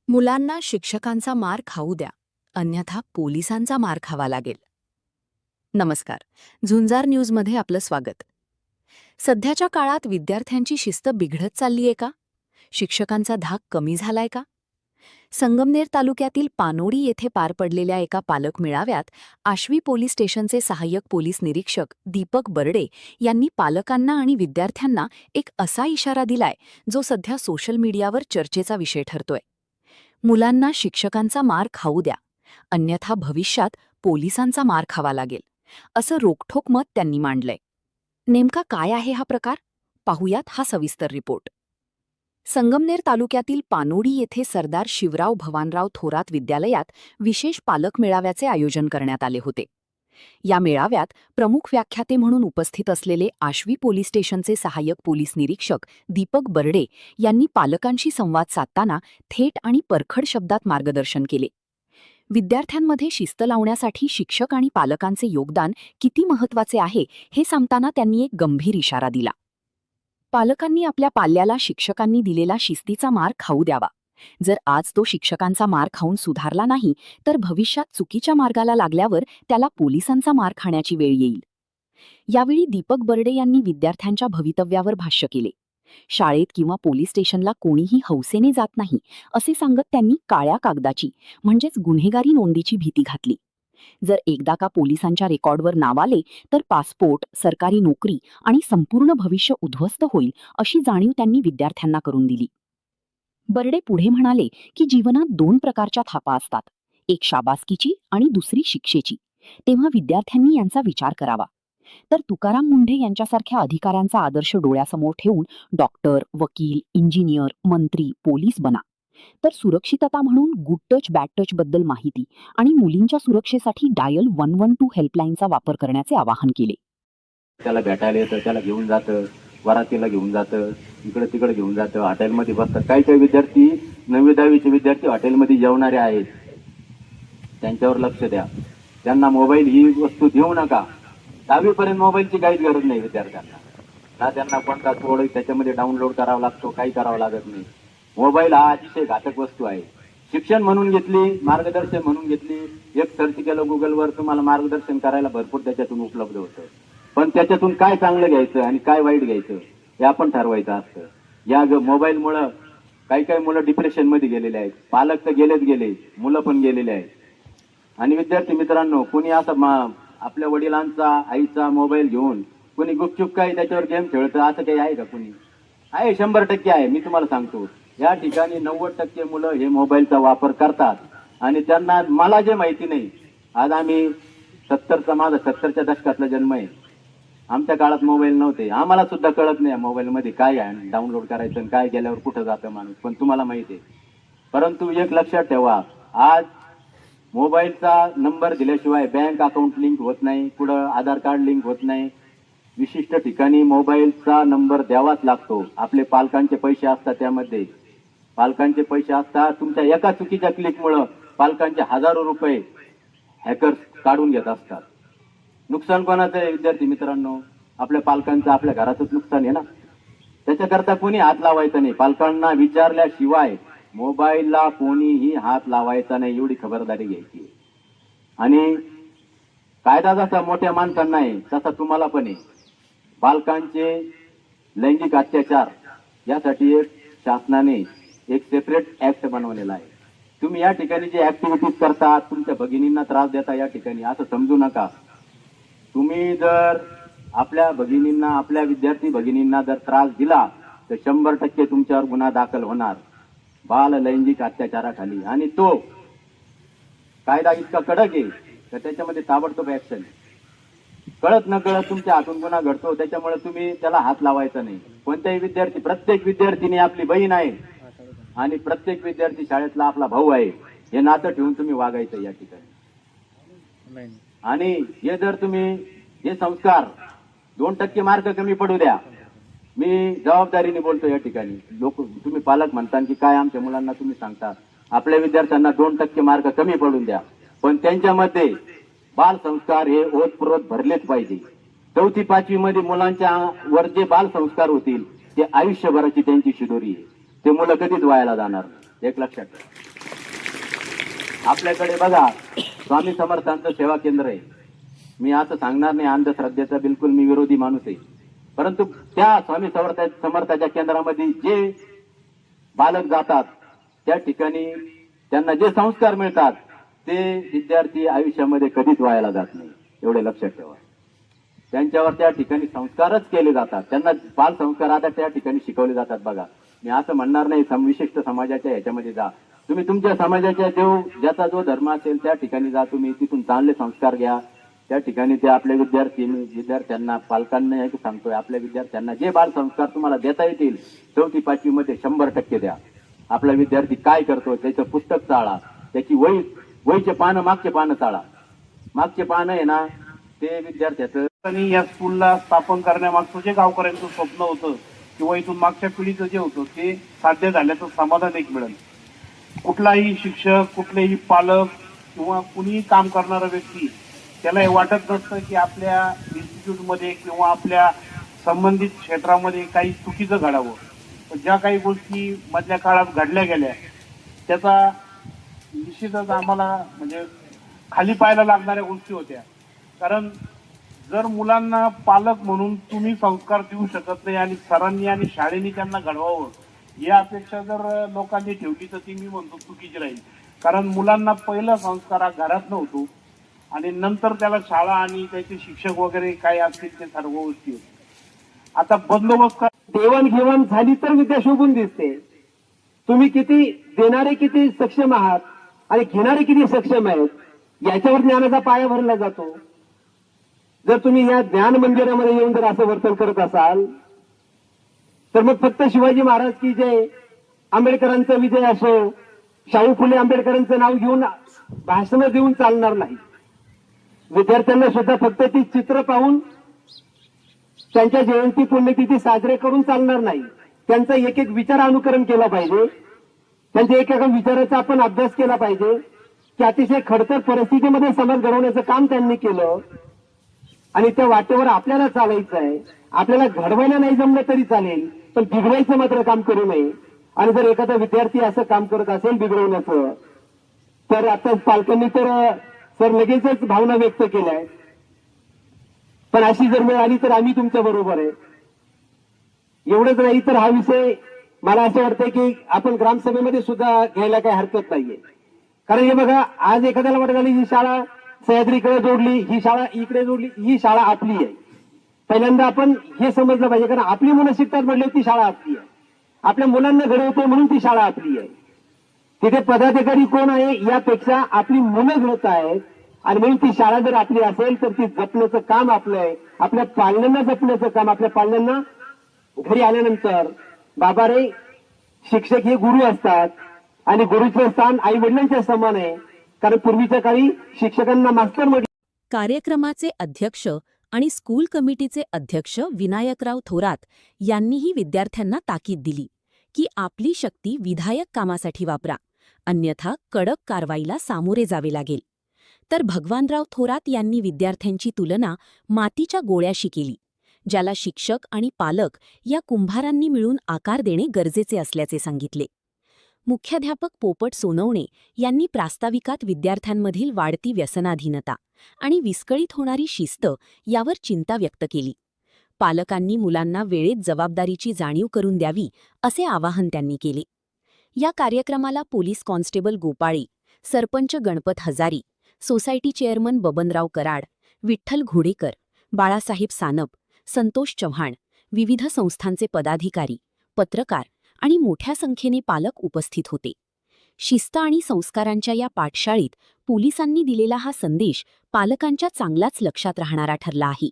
मुलांना शिक्षकांचा मार खाऊ द्या, अन्यथा पोलिसांचा मार खावा लागेल. नमस्कार. झुंजार न्यूजमध्ये आपलं स्वागत. सध्याच्या काळात विद्यार्थ्यांची शिस्त बिघडत चाललीये का? शिक्षकांचा धाक कमी झालाय का? संगमनेर तालुक्यातील पानोडी येथे पार पडलेल्या एका पालक मेळाव्यात आश्वी पोलीस स्टेशनचे सहाय्यक पोलीस निरीक्षक दीपक बर्डे यांनी पालकांना आणि विद्यार्थ्यांना एक असा इशारा दिलाय जो सध्या सोशल मीडियावर चर्चेचा विषय ठरतोय. मुलांना शिक्षकांचा मार खाऊ द्या, अन्यथा भविष्यात पोलिसांचा मार खावा लागेल, असं रोखठोक मत त्यांनी मांडलंय. नेमका काय आहे हा प्रकार? पाहुयात हा सविस्तर रिपोर्ट. संगमनेर तालुक्यातील पानोडी येथे सरदार शिवराव भवानराव थोरात विद्यालयात विशेष पालक मेळाव्याचे आयोजन करण्यात आले होते. या मेळाव्यात प्रमुख व्याख्याते म्हणून उपस्थित असलेले आश्वी पोलीस स्टेशनचे सहाय्यक पोलीस निरीक्षक दीपक बर्डे यांनी पालकांशी संवाद साधताना थेट आणि परखड शब्दात मार्गदर्शन केले. विद्यार्थ्यांमध्ये शिस्त लावण्यासाठी शिक्षक आणि पालकांचे योगदान किती महत्त्वाचे आहे हे सांगताना त्यांनी एक गंभीर इशारा दिला. पालकांनी आपल्या पाल्याला शिक्षकांनी दिलेला शिस्तीचा मार खाऊ द्यावा. जर आज तो शिक्षकांचा मार खाऊन सुधारला नाही तर भविष्यात चुकीच्या मार्गाला लागल्यावर त्याला पोलिसांचा मार खाण्याची वेळ येईल. यावेळी दीपक बर्डे यांनी विद्यार्थ्यांच्या भवितव्यावर भाष्य केले. शाळेत किंवा पोलीस स्टेशनला कोणीही हौसेने जात नाही असे सांगत त्यांनी काळ्या कागदाची म्हणजेच गुन्हेगारी नोंदीची भीती घातली. जर एकदा का पोलिसांच्या रेकॉर्डवर नाव आले तर पासपोर्ट, सरकारी नोकरी आणि संपूर्ण भविष्य उद्ध्वस्त होईल अशी जाणीव त्यांनी विद्यार्थ्यांना करून दिली. बर्डे पुढे म्हणाले की जीवनात दोन प्रकारच्या थापा असतात, एक शाबासकीची आणि दुसरी शिक्षेची. तेव्हा विद्यार्थ्यांनी यांचा विचार करावा. तर तुकाराम मुंढे यांच्यासारख्या अधिकाऱ्यांचा आदर्श डोळ्यासमोर ठेवून डॉक्टर, वकील, इंजिनियर, मंत्री, पोलीस बना. तर सुरक्षितता म्हणून गुड टच बॅड टच बद्दल माहिती आणि मुलींच्या सुरक्षेसाठी डायल 112 हेल्पलाईनचा वापर करण्याचे आवाहन केले. त्याला भेटायला येतं, त्याला घेऊन जातं, वरातीला घेऊन जातं, इकडे तिकडे घेऊन जातं, हॉटेलमध्ये बसतात. काही काही विद्यार्थी 9वी-10वीचे विद्यार्थी हॉटेलमध्ये जेवणारे आहेत, त्यांच्यावर लक्ष द्या. त्यांना मोबाईल ही वस्तू देऊ नका. 10वीपर्यंत मोबाईलची काहीच गरज नाही विद्यार्थ्यांना. ना त्यांना कोणता कोड त्याच्यामध्ये डाउनलोड करावा लागतो, काही करावं लागत नाही. मोबाईल हा अतिशय घातक वस्तू आहे. शिक्षण म्हणून घेतली, मार्गदर्शन म्हणून घेतली, एक सर्च केलं गुगलवर, तुम्हाला मार्गदर्शन करायला भरपूर त्याच्यातून उपलब्ध होतं. पण त्याच्यातून काय चांगलं घ्यायचं आणि काय वाईट घ्यायचं हे आपण ठरवायचं असतं. या मोबाईलमुळं काही काही मुलं डिप्रेशन मध्ये गेलेले आहेत. पालक तर गेलेच गेले, मुलं पण गेलेले आहेत. आणि विद्यार्थी मित्रांनो, कोणी असं आपल्या वडिलांचा, आईचा मोबाईल घेऊन कोणी गुपचूप काही त्याच्यावर गेम खेळतं असं काही आहे का? कोणी आहे? 100% आहे. मी तुम्हाला सांगतो, या ठिकाणी 90% मुलं हे मोबाईलचा वापर करतात आणि त्यांना, मला जे माहिती नाही, आज आम्ही माझा 70च्या दशकातला जन्म आहे. आमच्या काळात मोबाईल नव्हते, आम्हाला सुद्धा कळत नाही मोबाईलमध्ये काय आहे, डाउनलोड करायचं आणि काय गेल्यावर कुठं जातं माणूस. पण तुम्हाला माहिती आहे. परंतु एक लक्षात ठेवा, आज मोबाईलचा नंबर दिल्याशिवाय बँक अकाउंट लिंक होत नाही, पुढं आधार कार्ड लिंक होत नाही. विशिष्ट ठिकाणी मोबाईलचा नंबर द्यावाच लागतो. आपले पालकांचे पैसे असतात, त्यामध्ये पालकांचे पैसे असतात. तुमच्या एका चुकीच्या क्लिकमुळं पालकांचे हजारो रुपये हॅकर्स काढून घेत असतात. नुकसान कोणाचं आहे विद्यार्थी मित्रांनो? आपल्या पालकांचं, आपल्या घराचंच नुकसान आहे ना. त्याच्याकरता कोणी हात लावायचा नाही. पालकांना विचारल्याशिवाय मोबाईलला कोणीही हात लावायचा नाही, एवढी खबरदारी घ्यायची. आणि कायदा जसा मोठ्या माणसांना आहे तसा तुम्हाला पण आहे. बालकांचे लैंगिक अत्याचार यासाठी एक शासनाने एक सेपरेट ऍक्ट बनवलेला आहे. तुम्ही या ठिकाणी जे ऍक्टिव्हिटीज करता, तुमच्या भगिनींना त्रास देता या ठिकाणी, असं समजू नका. तुम्ही जर आपल्या भगिनींना, आपल्या विद्यार्थी भगिनींना जर त्रास दिला तर 100% तुमच्यावर गुन्हा दाखल होणार बाल लैंगिक अत्याचाराखाली. आणि तो कायदा इतका कडक आहे तर त्याच्यामध्ये ताबडतोब ऍक्शन. कळत न कळत तुमच्या हातून गुन्हा घडतो, त्याच्यामुळे तुम्ही त्याला हात लावायचा नाही. कोणत्याही विद्यार्थी, प्रत्येक विद्यार्थिनी आपली बहीण आहे आणि प्रत्येक विद्यार्थी शाळेतला आपला भाऊ आहे, हे नातं ठेवून तुम्ही वागायचं या ठिकाणी. आणि हे जर तुम्ही, हे संस्कार 2% मार्क कमी पडू द्या. मी जबाबदारीने बोलतो या ठिकाणी. लोक, तुम्ही पालक म्हणता की काय आमच्या मुलांना तुम्ही सांगता, आपल्या विद्यार्थ्यांना 2% मार्क कमी पडून द्या, पण त्यांच्यामध्ये बाल संस्कार हे ओतप्रोत भरलेच पाहिजे. 4थी-5वी मध्ये मुलांच्या वर जे बाल संस्कार होतील ते आयुष्यभराची त्यांची शिदोरी आहे. ते मुलं कधीच वायाला जाणार नाही, एक लक्षात ठेवा. आपल्याकडे बघा स्वामी समर्थांचं सेवा केंद्र आहे. मी असं सांगणार नाही अंधश्रद्धेचा बिलकुल मी विरोधी माणूस आहे, परंतु त्या स्वामी समर्थाच्या केंद्रामध्ये जे बालक जातात त्या ठिकाणी त्यांना जे संस्कार मिळतात ते विद्यार्थी आयुष्यामध्ये कधीच वायाला जात नाही, एवढे लक्षात ठेवा. त्यांच्यावर त्या ठिकाणी संस्कारच केले जातात, त्यांना बाल संस्कार आता त्या ठिकाणी शिकवले जातात. बघा, मी असं म्हणणार नाही विशिष्ट समाजाच्या ह्याच्यामध्ये जा, तुम्ही तुमच्या समाजाच्या ज्याचा जो धर्म असेल त्या ठिकाणी जा, तुम्ही तिथून चांगले संस्कार घ्या. त्या ठिकाणी ते आपले विद्यार्थ्यांना पालकांना एक सांगतोय, आपल्या विद्यार्थ्यांना जे बाल संस्कार तुम्हाला देता येतील 4वी 5वी मध्ये 100% द्या. आपला विद्यार्थी काय करतो त्याचं पुस्तक चाळा, त्याची वहीचे पानं मागचे पानं चाळा. मागचे पानं आहे ना ते विद्यार्थ्याचं. आणि या स्कूलला स्थापन करण्यामागचं जे गावकऱ्यांचं स्वप्न होतं किंवा इथून मागच्या पिढीचं जे होतं ते साध्य झाल्याचं समाधान एक मिळेल. कुठलाही शिक्षक, कुठलेही पालक किंवा कुणीही काम करणारा व्यक्ती त्याला हे वाटत नसतं की आपल्या इन्स्टिट्यूटमध्ये किंवा आपल्या संबंधित क्षेत्रामध्ये काही चुकीचं घडावं. पण ज्या काही गोष्टी मधल्या काळात घडल्या गेल्या त्याचा निश्चितच आम्हाला म्हणजे खाली पाहायला लागणाऱ्या गोष्टी होत्या. कारण जर मुलांना पालक म्हणून तुम्ही संस्कार देऊ शकत नाही आणि सरांनी आणि शाळेने त्यांना घडवावं ही अपेक्षा जर लोकांनी ठेवली तर ती मी म्हणतो चुकीची राहील. कारण मुलांना पहिला संस्कार हा घरात नव्हतो आणि नंतर त्याला शाळा आणि त्याचे शिक्षक वगैरे काय असतील ते सर्व गोष्टी होते. आता बंदोबस्त देवाणघेवाण झाली तर विद्या शोभून दिसते. तुम्ही किती देणारे किती सक्षम आहात आणि घेणारे किती सक्षम आहेत याच्यावर ज्ञानाचा पाया भरला जातो. जर तुम्ही या ज्ञान मंदिरामध्ये येऊन जर असं वर्तन करत असाल तर मग फक्त शिवाजी महाराज की जय, आंबेडकरांचा विजय असो, शाहू फुले आंबेडकरांचं नाव घेऊन भाषणं देऊन चालणार नाही. विद्यार्थ्यांना सुद्धा फक्त ती चित्र पाहून त्यांच्या जयंती पुण्यतिथी साजरे करून चालणार नाही. त्यांचा एक एक विचार अनुकरण केला पाहिजे. त्यांच्या एका विचाराचा आपण अभ्यास केला पाहिजे की अतिशय खडतर परिस्थितीमध्ये समाज घडवण्याचं काम त्यांनी केलं आणि त्या वाटेवर आपल्याला चालायचं आहे. आपल्याला घडवायला नाही जमलं तरी चालेल, पण बिघडवायचं मात्र काम करू नये. आणि जर एखादा विद्यार्थी असं काम करत असेल बिघडवण्याचं, तर आता पालकांनी तर सर लगेचच भावना व्यक्त केल्या, पण अशी जर वेळ आली तर आम्ही तुमच्या बरोबर आहे. एवढंच नाही तर हा विषय मला असं वाटतंय की आपण ग्रामसभेमध्ये सुद्धा घ्यायला काही हरकत नाहीये. कारण हे बघा, आज एखाद्याला वाटत झाली ही शाळा सह्याद्रीकडे जोडली, ही शाळा इकडे जोडली, ही शाळा आपली आहे. पहिल्यांदा आपण हे समजलं पाहिजे, कारण आपली मुलं शिकतात म्हटलं ती शाळा आपली आहे. आपल्या मुलांना घडवतो म्हणून ती शाळा आपली आहे. तिथे पदाधिकारी कोण आहे यापेक्षा आपली मुलं घडत आहेत आणि म्हणून ती शाळा जर आपली असेल तर ती जपण्याचं काम आपलं आहे. आपल्या पाल्यांना जपण्याचं काम, आपल्या पाल्यांना घरी आल्यानंतर बाबा रे, शिक्षक हे गुरु असतात आणि गुरुचं स्थान आई वडिलांच्या समान आहे. कारण पूर्वीच्या काळी शिक्षकांना मास्तर म्हटलं. कार्यक्रमाचे अध्यक्ष आणि स्कूल कमिटीचे अध्यक्ष विनायकराव थोरात यांनीही विद्यार्थ्यांना ताकीद दिली की आपली शक्ती विधायक कामासाठी वापरा, अन्यथा कडक कारवाईला सामोरे जावे लागेल. तर भगवानराव थोरात यांनी विद्यार्थ्यांची तुलना मातीच्या गोळ्याशी केली, ज्याला शिक्षक आणि पालक या कुंभारांनी मिळून आकार देणे गरजेचे असल्याचे सांगितले. मुख्याध्यापक पोपट सोनवणे यांनी प्रास्ताविकात विद्यार्थ्यांमधील वाढती व्यसनाधीनता आणि विस्कळीत होणारी शिस्त यावर चिंता व्यक्त केली. पालकांनी मुलांना वेळेत जबाबदारीची जाणीव करून द्यावी असे आवाहन त्यांनी केले. या कार्यक्रमाला पोलीस कॉन्स्टेबल गोपाळी, सरपंच गणपत हजारी, सोसायटी चेअरमन बबनराव कराड, विठ्ठल घोडेकर, बाळासाहेब सानप, संतोष चव्हाण, विविध संस्थांचे पदाधिकारी, पत्रकार आणि मोठ्या संख्येने पालक उपस्थित होते. शिस्त आणि संस्कारांच्या या पाठशाळेत पोलिसांनी दिलेला हा संदेश पालकांच्या चांगलाच लक्षात राहणारा ठरला आहे.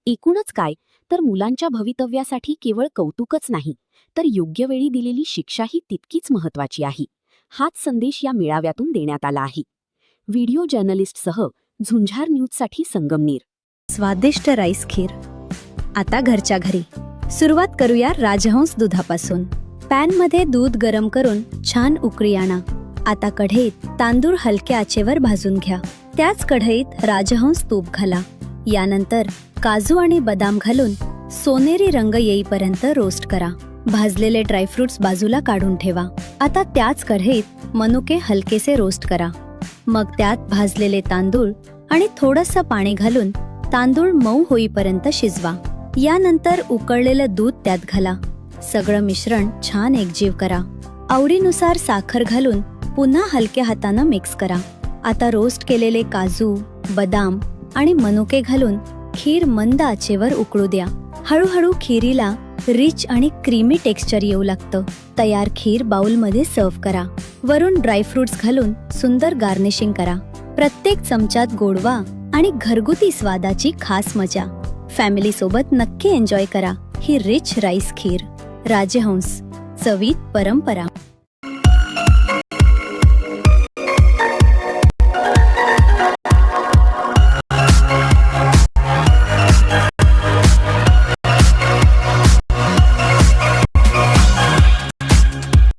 एकूणच काय तर मुलांच्या भवितव्यासाठी केवळ कौतुकच नाही तर योग्य वेळी दिलेली शिक्षाही तितकीच महत्त्वाची आहे. हाच संदेश या मेळाव्यातून देण्यात आला आहे. व्हिडिओ जर्नलिस्टसह झुंझार न्यूजसाठी संगमनेर. स्वादिष्ट राईस खीर आता घरच्या घरी. सुरुवात करूया राजहंस दुधापासून. पॅनमध्ये दूध गरम करून छान उकळी आणा. आता कढईत तांदूळ हलक्या आचेवर भाजून घ्या. त्याच कढईत राजहंस तूप घाला. यानंतर काजू आणि बदाम घालून सोनेरी रंग येईपर्यंत रोस्ट करा. भाजलेले ड्रायफ्रुट्स बाजूला काढून ठेवा. आता त्याच कढईत मनुके हलकेसे रोस्ट करा. मग त्यात भाजलेले तांदूळ आणि थोडंसं पाणी घालून तांदूळ मऊ होईपर्यंत शिजवा. यानंतर उकळलेलं दूध त्यात घाला. सगळं मिश्रण छान एकजीव करा. आवडीनुसार साखर घालून पुन्हा हलक्या हातानं मिक्स करा. आता रोस्ट केलेले काजू, बदाम आणि मनुके घालून खीर मंद आचेवर उकळू द्या. हळूहळू खिरीला रिच आणि क्रीमी टेक्स्चर येऊ लागतं. तयार खीर बाउलमध्ये सर्व्ह करा. वरून ड्रायफ्रुट्स घालून सुंदर गार्निशिंग करा. प्रत्येक चमच्यात गोडवा आणि घरगुती स्वादाची खास मजा. फॅमिली सोबत नक्की एन्जॉय करा ही रिच राईस खीर. राजहंस, चवीत परंपरा.